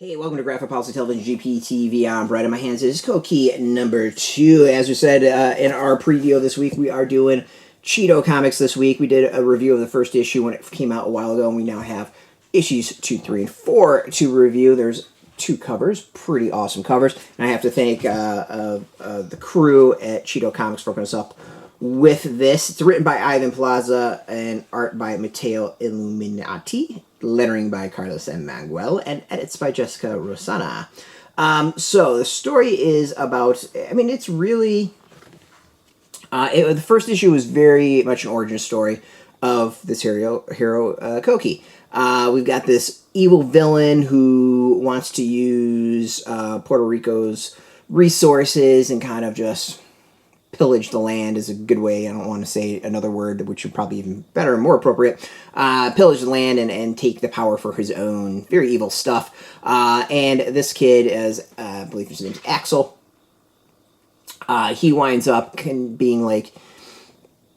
Hey, welcome to Graphic Policy Television GPTV. I'm Brett. In my hands is Coquí number 2. As we said in our preview this week, we are doing Chido Comics this week. We did a review of the first issue when it came out a while ago, and we now have issues 2, 3, and 4 to review. There's 2 covers, pretty awesome covers. And I have to thank the crew at Chido Comics for hooking us up with this. It's written by Ivan Plaza and art by Matteo Illuminati, lettering by Carlos and Mangual, and edits by Jessica Rosana. So the story is about, it's really, the first issue was very much an origin story of this hero Coquí. We've got this evil villain who wants to use Puerto Rico's resources and kind of just pillage the land is a good way. I don't want to say another word, which would probably even better and more appropriate. Pillage the land and take the power for his own very evil stuff. And this kid, as I believe his name's Axel, he winds up being like,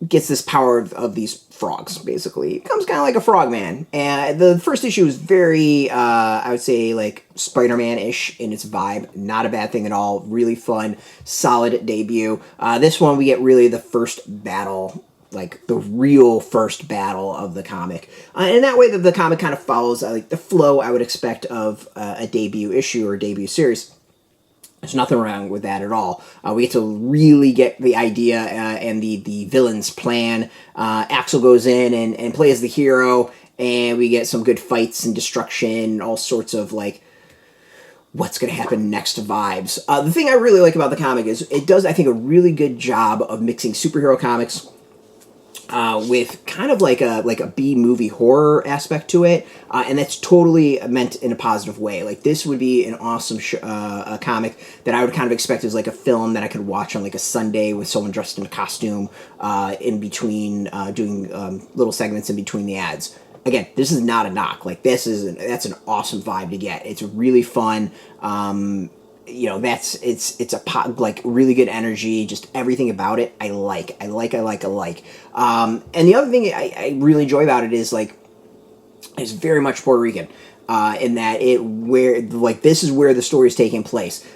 gets this power of these frogs, basically. It becomes kind of like a frogman. And the first issue is very, I would say, like Spider-Man-ish in its vibe. Not a bad thing at all. Really fun, solid debut. This one, we get really the first battle, like the real first battle of the comic. And that way that the comic kind of follows like the flow I would expect of a debut issue or debut series. There's nothing wrong with that at all. We get to really get the idea and the villain's plan. Axel goes in and plays the hero, and we get some good fights and destruction, all sorts of, like, what's going to happen next vibes. The thing I really like about the comic is it does, I think, a really good job of mixing superhero comics with kind of like a B-movie horror aspect to it, and that's totally meant in a positive way. Like, this would be an awesome a comic that I would kind of expect as like a film that I could watch on like a Sunday with someone dressed in a costume in between doing little segments in between the ads. Again, this is not a knock. Like, that's an awesome vibe to get. It's really fun. It's a like really good energy, just everything about it I like. And the other thing I really enjoy about it is like it's very much Puerto Rican in that this is where the story is taking place.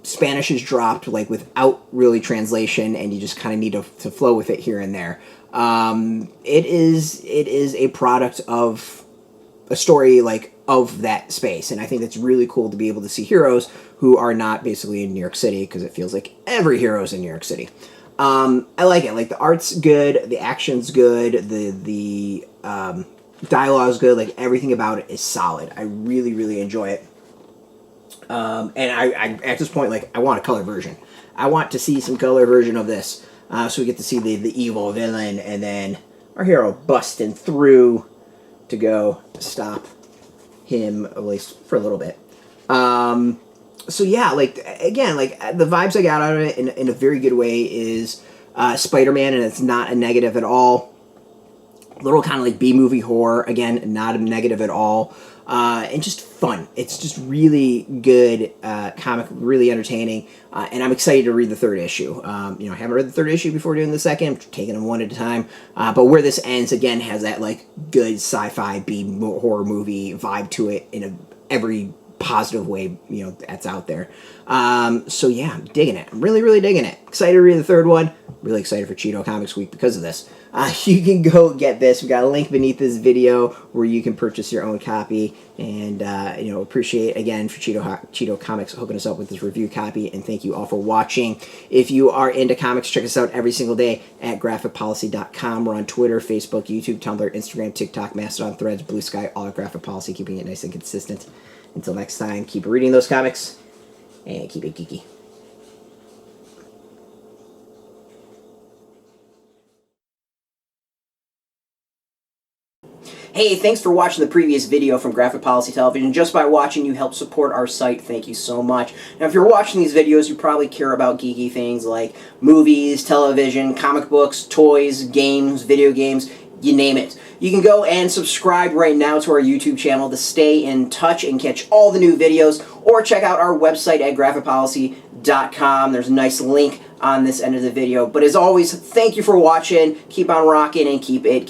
Spanish is dropped like without really translation, and you just kind of need to flow with it here and there. It is a product of a story like of that space, and I think that's really cool to be able to see heroes who are not basically in New York City, because it feels like every hero's in New York City. I like it. Like, the art's good, the action's good, the dialogue's good, like everything about it is solid. I really, really enjoy it. And I at this point, like, I want a color version. I want to see some color version of this, so we get to see the evil villain, and then our hero busting through to go stop him, at least for a little bit. So yeah, like, again, like, the vibes I got out of it in a very good way is Spider-Man, and it's not a negative at all. A little kind of like B-movie horror, again, not a negative at all. And just fun. It's just really good comic, really entertaining, and I'm excited to read the third issue. I haven't read the third issue before doing the second. I'm taking them one at a time. But where this ends, again, has that, like, good sci-fi B-horror movie vibe to it in every positive way, that's out there. So yeah, I'm digging it. I'm really, really digging it. Excited to read the third one. Really excited for Chido Comics Week because of this. You can go get this. We've got a link beneath this video where you can purchase your own copy. And, appreciate, again, for Chido Comics hooking us up with this review copy. And thank you all for watching. If you are into comics, check us out every single day at graphicpolicy.com. We're on Twitter, Facebook, YouTube, Tumblr, Instagram, TikTok, Mastodon, Threads, Blue Sky, all at Graphic Policy, keeping it nice and consistent. Until next time, keep reading those comics and keep it geeky. Hey, thanks for watching the previous video from Graphic Policy Television. Just by watching, you help support our site. Thank you so much. Now, if you're watching these videos, you probably care about geeky things like movies, television, comic books, toys, games, video games, you name it. You can go and subscribe right now to our YouTube channel to stay in touch and catch all the new videos, or check out our website at graphicpolicy.com. There's a nice link on this end of the video. But as always, thank you for watching. Keep on rocking and keep it geeky.